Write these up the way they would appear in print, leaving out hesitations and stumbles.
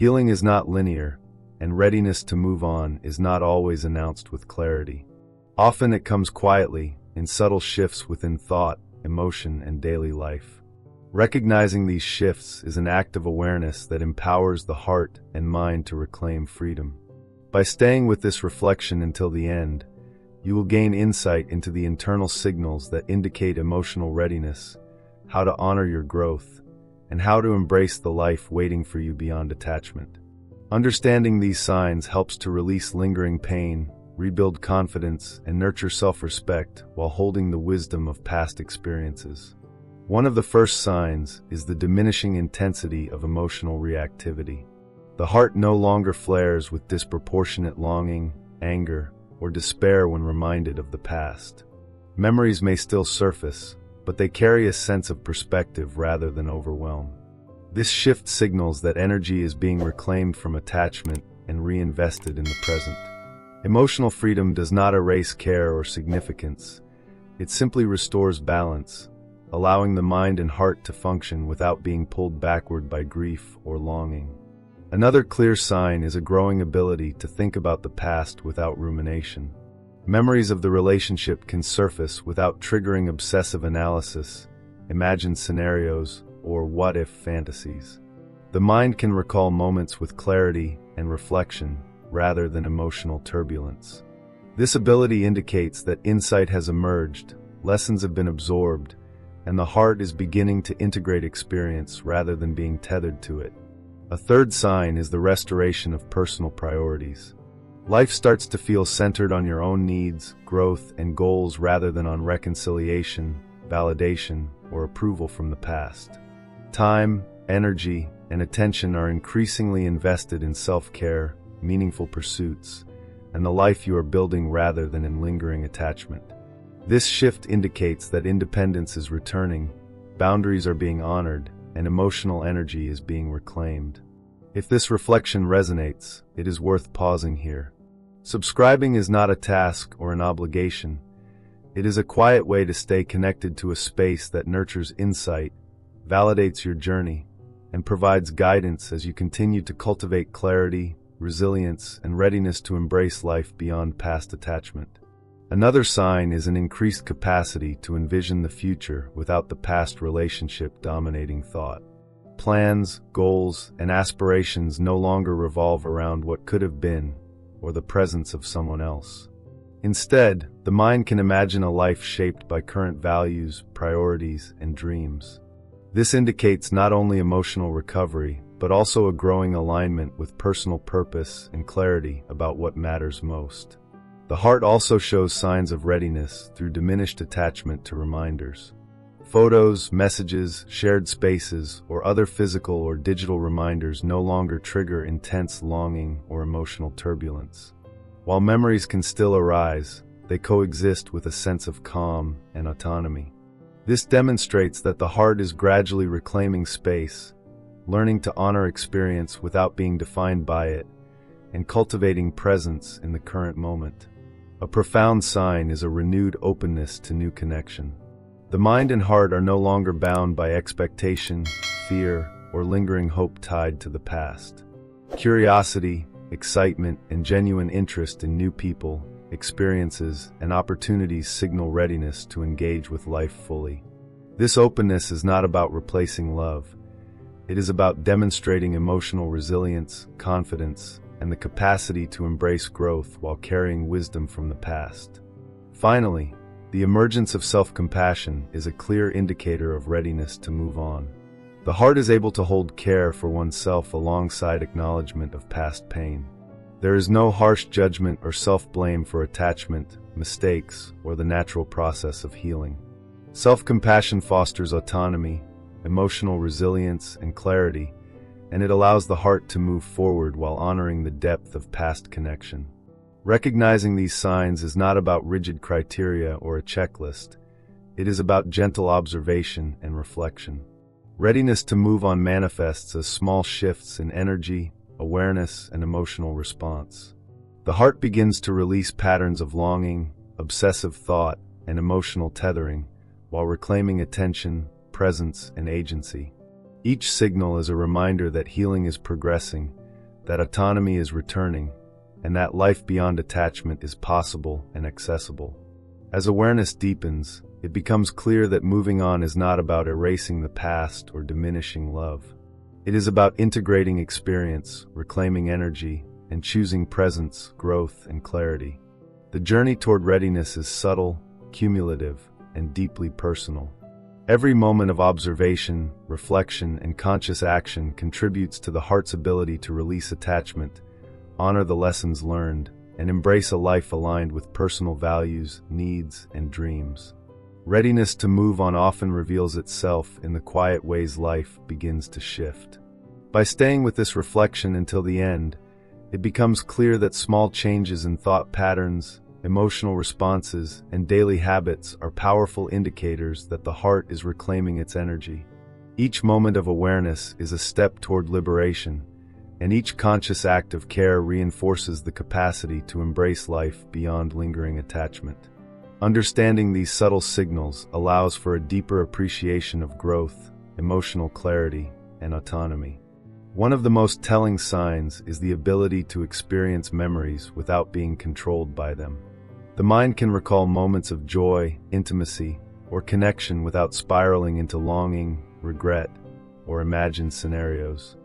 Healing is not linear, and readiness to move on is not always announced with clarity. Often it comes quietly, in subtle shifts within thought, emotion, and daily life. Recognizing these shifts is an act of awareness that empowers the heart and mind to reclaim freedom. By staying with this reflection until the end, you will gain insight into the internal signals that indicate emotional readiness, how to honor your growth, and how to embrace the life waiting for you beyond attachment. Understanding these signs helps to release lingering pain, rebuild confidence, and nurture self-respect while holding the wisdom of past experiences. One of the first signs is the diminishing intensity of emotional reactivity. The heart no longer flares with disproportionate longing, anger, or despair when reminded of the past. Memories may still surface, but they carry a sense of perspective rather than overwhelm. This shift signals that energy is being reclaimed from attachment and reinvested in the present. Emotional freedom does not erase care or significance. It simply restores balance, allowing the mind and heart to function without being pulled backward by grief or longing. Another clear sign is a growing ability to think about the past without rumination. Memories of the relationship can surface without triggering obsessive analysis, imagined scenarios, or what-if fantasies. The mind can recall moments with clarity and reflection rather than emotional turbulence. This ability indicates that insight has emerged, lessons have been absorbed, and the heart is beginning to integrate experience rather than being tethered to it. A third sign is the restoration of personal priorities. Life starts to feel centered on your own needs, growth, and goals rather than on reconciliation, validation, or approval from the past. Time, energy, and attention are increasingly invested in self-care, meaningful pursuits, and the life you are building rather than in lingering attachment. This shift indicates that independence is returning, boundaries are being honored, and emotional energy is being reclaimed. If this reflection resonates, it is worth pausing here. Subscribing is not a task or an obligation. It is a quiet way to stay connected to a space that nurtures insight, validates your journey, and provides guidance as you continue to cultivate clarity, resilience, and readiness to embrace life beyond past attachment. Another sign is an increased capacity to envision the future without the past relationship dominating thought. Plans, goals, and aspirations no longer revolve around what could have been or the presence of someone else. Instead, the mind can imagine a life shaped by current values, priorities, and dreams. This indicates not only emotional recovery, but also a growing alignment with personal purpose and clarity about what matters most. The heart also shows signs of readiness through diminished attachment to reminders. Photos, messages, shared spaces, or other physical or digital reminders no longer trigger intense longing or emotional turbulence. While memories can still arise, they coexist with a sense of calm and autonomy. This demonstrates that the heart is gradually reclaiming space, learning to honor experience without being defined by it, and cultivating presence in the current moment. A profound sign is a renewed openness to new connection. The mind and heart are no longer bound by expectation, fear, or lingering hope tied to the past. Curiosity, excitement, and genuine interest in new people, experiences, and opportunities signal readiness to engage with life fully. This openness is not about replacing love. It is about demonstrating emotional resilience, confidence, and the capacity to embrace growth while carrying wisdom from the past. Finally, the emergence of self-compassion is a clear indicator of readiness to move on. The heart is able to hold care for oneself alongside acknowledgement of past pain. There is no harsh judgment or self-blame for attachment, mistakes, or the natural process of healing. Self-compassion fosters autonomy, emotional resilience, and clarity, and it allows the heart to move forward while honoring the depth of past connection. Recognizing these signs is not about rigid criteria or a checklist. It is about gentle observation and reflection. Readiness to move on manifests as small shifts in energy, awareness, and emotional response. The heart begins to release patterns of longing, obsessive thought, and emotional tethering, while reclaiming attention, presence, and agency. Each signal is a reminder that healing is progressing, that autonomy is returning, and that life beyond attachment is possible and accessible. As awareness deepens, it becomes clear that moving on is not about erasing the past or diminishing love. It is about integrating experience, reclaiming energy, and choosing presence, growth, and clarity. The journey toward readiness is subtle, cumulative, and deeply personal. Every moment of observation, reflection, and conscious action contributes to the heart's ability to release attachment, honor the lessons learned, and embrace a life aligned with personal values, needs, and dreams. Readiness to move on often reveals itself in the quiet ways life begins to shift. By staying with this reflection until the end, it becomes clear that small changes in thought patterns, emotional responses, and daily habits are powerful indicators that the heart is reclaiming its energy. Each moment of awareness is a step toward liberation, and each conscious act of care reinforces the capacity to embrace life beyond lingering attachment. Understanding these subtle signals allows for a deeper appreciation of growth, emotional clarity, and autonomy. One of the most telling signs is the ability to experience memories without being controlled by them. The mind can recall moments of joy, intimacy, or connection without spiraling into longing, regret, or imagined scenarios.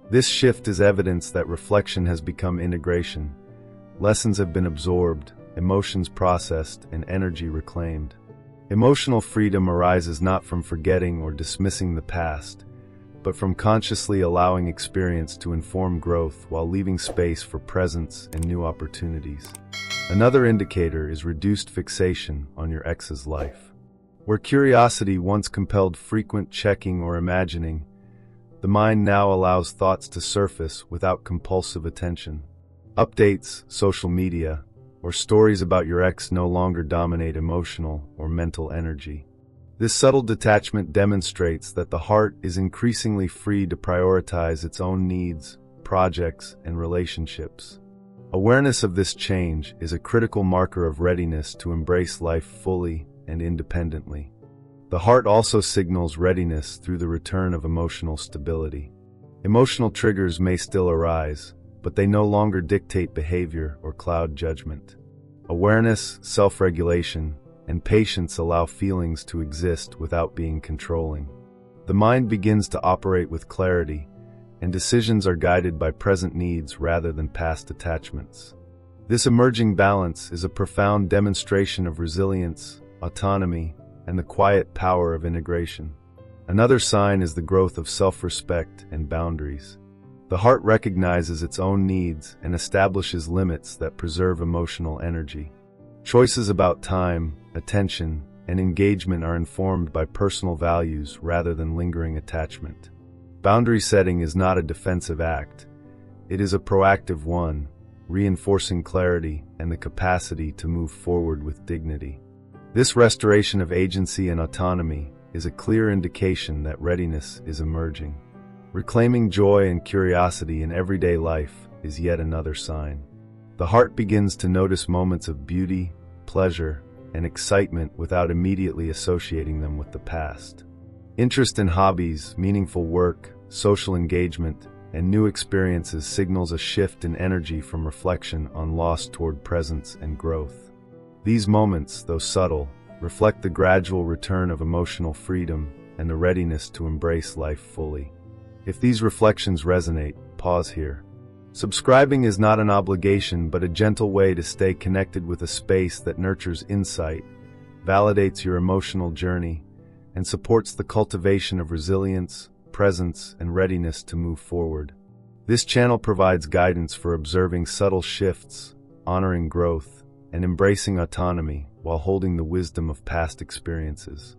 This shift is evidence that reflection has become integration. Lessons have been absorbed, emotions processed, and energy reclaimed. Emotional freedom arises not from forgetting or dismissing the past, but from consciously allowing experience to inform growth while leaving space for presence and new opportunities. Another indicator is reduced fixation on your ex's life. Where curiosity once compelled frequent checking or imagining, the mind now allows thoughts to surface without compulsive attention. Updates, social media, or stories about your ex no longer dominate emotional or mental energy. This subtle detachment demonstrates that the heart is increasingly free to prioritize its own needs, projects, and relationships. Awareness of this change is a critical marker of readiness to embrace life fully and independently. The heart also signals readiness through the return of emotional stability. Emotional triggers may still arise, but they no longer dictate behavior or cloud judgment. Awareness, self-regulation, and patience allow feelings to exist without being controlling. The mind begins to operate with clarity, and decisions are guided by present needs rather than past attachments. This emerging balance is a profound demonstration of resilience, autonomy, and the quiet power of integration. Another sign is the growth of self-respect and boundaries. The heart recognizes its own needs and establishes limits that preserve emotional energy. Choices about time, attention, and engagement are informed by personal values rather than lingering attachment. Boundary setting is not a defensive act. It is a proactive one, reinforcing clarity and the capacity to move forward with dignity. This restoration of agency and autonomy is a clear indication that readiness is emerging. Reclaiming joy and curiosity in everyday life is yet another sign. The heart begins to notice moments of beauty, pleasure, and excitement without immediately associating them with the past. Interest in hobbies, meaningful work, social engagement, and new experiences signals a shift in energy from reflection on loss toward presence and growth. These moments, though subtle, reflect the gradual return of emotional freedom and the readiness to embrace life fully. If these reflections resonate, pause here. Subscribing is not an obligation but a gentle way to stay connected with a space that nurtures insight, validates your emotional journey, and supports the cultivation of resilience, presence, and readiness to move forward. This channel provides guidance for observing subtle shifts, honoring growth, and embracing autonomy while holding the wisdom of past experiences.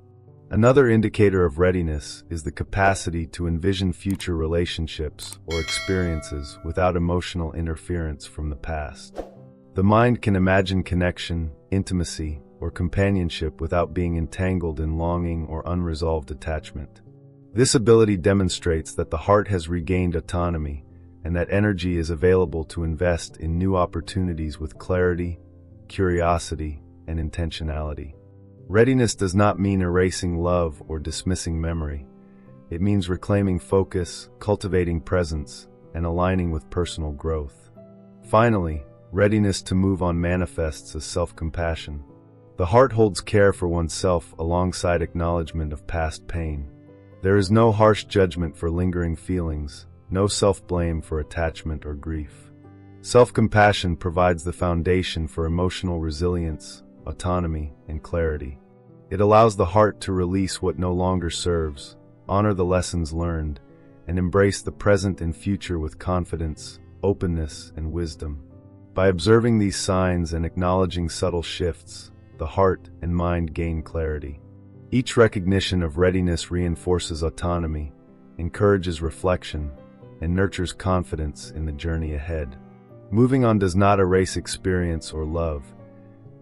Another indicator of readiness is the capacity to envision future relationships or experiences without emotional interference from the past. The mind can imagine connection, intimacy, or companionship without being entangled in longing or unresolved attachment. This ability demonstrates that the heart has regained autonomy and that energy is available to invest in new opportunities with clarity, curiosity, and intentionality. Readiness does not mean erasing love or dismissing memory. It means reclaiming focus, cultivating presence, and aligning with personal growth. Finally, readiness to move on manifests as self-compassion. The heart holds care for oneself alongside acknowledgement of past pain. There is no harsh judgment for lingering feelings, no self-blame for attachment or grief. Self-compassion provides the foundation for emotional resilience, autonomy, and clarity. It allows the heart to release what no longer serves, honor the lessons learned, and embrace the present and future with confidence, openness, and wisdom. By observing these signs and acknowledging subtle shifts, the heart and mind gain clarity. Each recognition of readiness reinforces autonomy, encourages reflection, and nurtures confidence in the journey ahead. Moving on does not erase experience or love.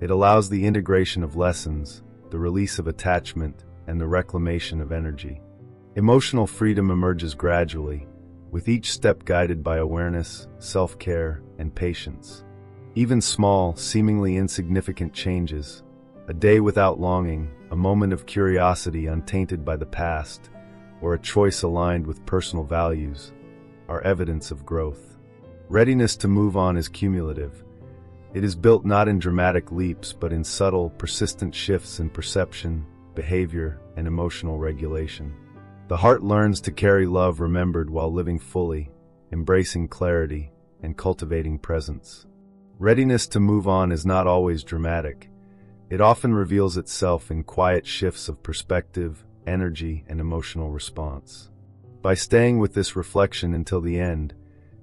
It allows the integration of lessons, the release of attachment, and the reclamation of energy. Emotional freedom emerges gradually, with each step guided by awareness, self-care, and patience. Even small, seemingly insignificant changes, a day without longing, a moment of curiosity untainted by the past, or a choice aligned with personal values, are evidence of growth. Readiness to move on is cumulative. It is built not in dramatic leaps, but in subtle, persistent shifts in perception, behavior, and emotional regulation. The heart learns to carry love remembered while living fully, embracing clarity, and cultivating presence. Readiness to move on is not always dramatic. It often reveals itself in quiet shifts of perspective, energy, and emotional response. By staying with this reflection until the end,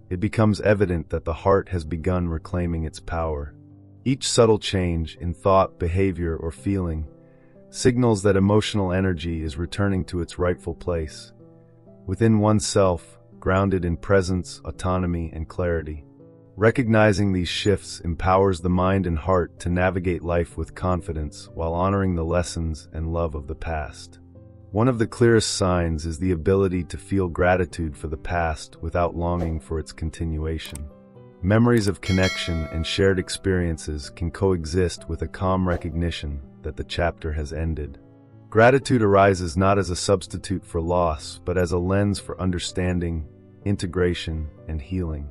it becomes evident that the heart has begun reclaiming its power. Each subtle change in thought, behavior, or feeling signals that emotional energy is returning to its rightful place, within oneself, grounded in presence, autonomy, and clarity. Recognizing these shifts empowers the mind and heart to navigate life with confidence while honoring the lessons and love of the past. One of the clearest signs is the ability to feel gratitude for the past without longing for its continuation. Memories of connection and shared experiences can coexist with a calm recognition that the chapter has ended. Gratitude arises not as a substitute for loss, but as a lens for understanding, integration, and healing.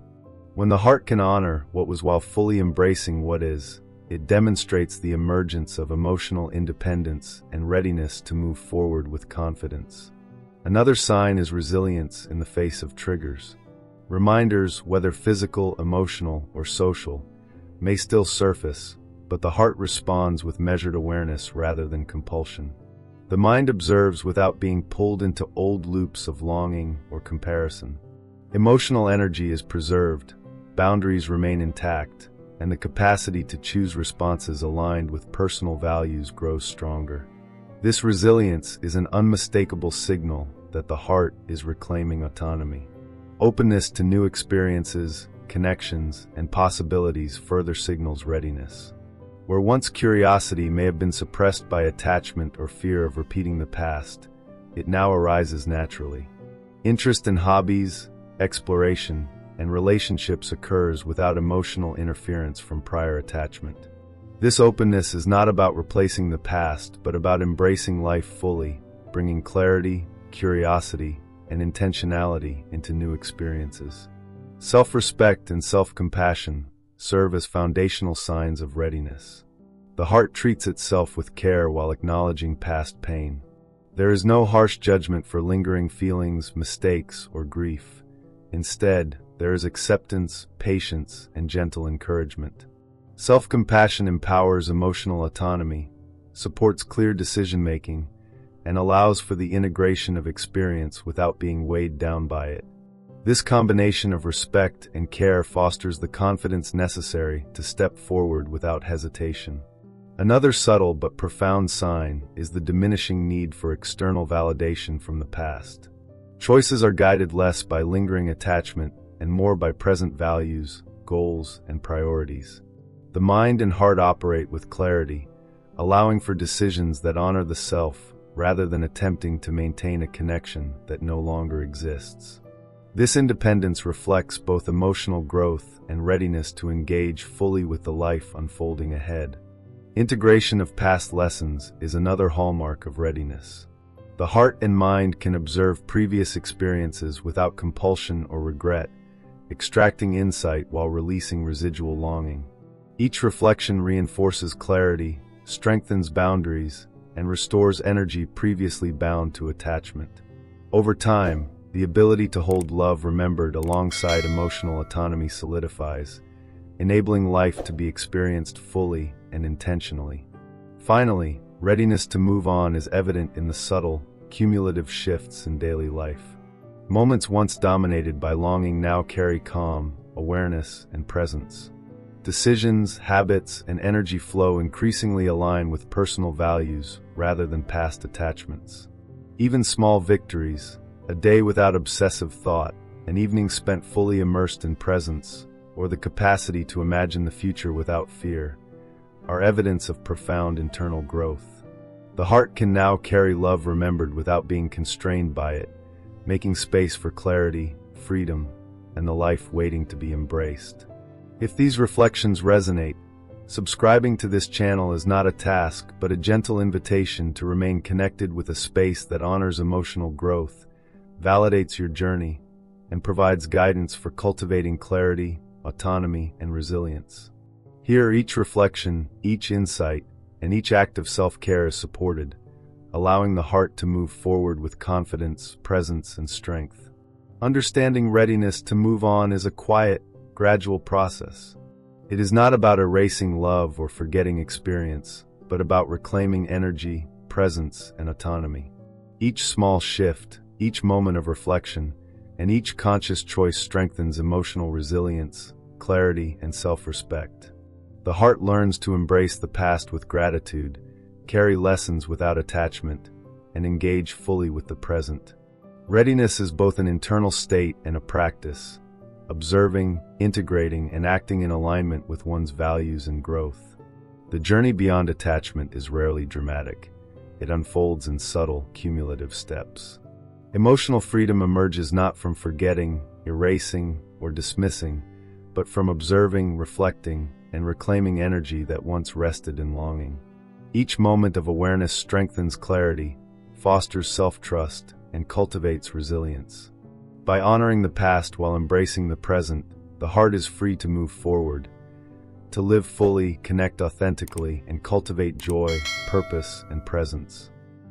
When the heart can honor what was while fully embracing what is, it demonstrates the emergence of emotional independence and readiness to move forward with confidence. Another sign is resilience in the face of triggers. Reminders, whether physical, emotional, or social, may still surface, but the heart responds with measured awareness rather than compulsion. The mind observes without being pulled into old loops of longing or comparison. Emotional energy is preserved, boundaries remain intact, and the capacity to choose responses aligned with personal values grows stronger. This resilience is an unmistakable signal that the heart is reclaiming autonomy. Openness to new experiences, connections, and possibilities further signals readiness. Where once curiosity may have been suppressed by attachment or fear of repeating the past, it now arises naturally. Interest in hobbies, exploration, and relationships occurs without emotional interference from prior attachment. This openness is not about replacing the past, but about embracing life fully, bringing clarity, curiosity, and intentionality into new experiences. Self-respect and self-compassion serve as foundational signs of readiness. The heart treats itself with care while acknowledging past pain. There is no harsh judgment for lingering feelings, mistakes, or grief. Instead, there is acceptance, patience, and gentle encouragement. Self-compassion empowers emotional autonomy, supports clear decision-making, and allows for the integration of experience without being weighed down by it. This combination of respect and care fosters the confidence necessary to step forward without hesitation. Another subtle but profound sign is the diminishing need for external validation from the past. Choices are guided less by lingering attachment and more by present values, goals, and priorities. The mind and heart operate with clarity, allowing for decisions that honor the self rather than attempting to maintain a connection that no longer exists. This independence reflects both emotional growth and readiness to engage fully with the life unfolding ahead. Integration of past lessons is another hallmark of readiness. The heart and mind can observe previous experiences without compulsion or regret, extracting insight while releasing residual longing. Each reflection reinforces clarity, strengthens boundaries, and restores energy previously bound to attachment. Over time, the ability to hold love remembered alongside emotional autonomy solidifies, enabling life to be experienced fully and intentionally. Finally, readiness to move on is evident in the subtle, cumulative shifts in daily life. Moments once dominated by longing now carry calm, awareness, and presence. Decisions, habits, and energy flow increasingly align with personal values rather than past attachments. Even small victories, a day without obsessive thought, an evening spent fully immersed in presence, or the capacity to imagine the future without fear, are evidence of profound internal growth. The heart can now carry love remembered without being constrained by it, making space for clarity, freedom, and the life waiting to be embraced. If these reflections resonate, subscribing to this channel is not a task but a gentle invitation to remain connected with a space that honors emotional growth, validates your journey, and provides guidance for cultivating clarity, autonomy, and resilience. Here, each reflection, each insight, and each act of self-care is supported, allowing the heart to move forward with confidence, presence, and strength. Understanding readiness to move on is a quiet, gradual process. It is not about erasing love or forgetting experience, but about reclaiming energy, presence, and autonomy. Each small shift, each moment of reflection, and each conscious choice strengthens emotional resilience, clarity, and self-respect. The heart learns to embrace the past with gratitude, carry lessons without attachment, and engage fully with the present. Readiness is both an internal state and a practice, observing, integrating, and acting in alignment with one's values and growth. The journey beyond attachment is rarely dramatic. It unfolds in subtle, cumulative steps. Emotional freedom emerges not from forgetting, erasing, or dismissing, but from observing, reflecting, and reclaiming energy that once rested in longing. Each moment of awareness strengthens clarity, fosters self-trust, and cultivates resilience. By honoring the past while embracing the present, the heart is free to move forward, to live fully, connect authentically, and cultivate joy, purpose, and presence.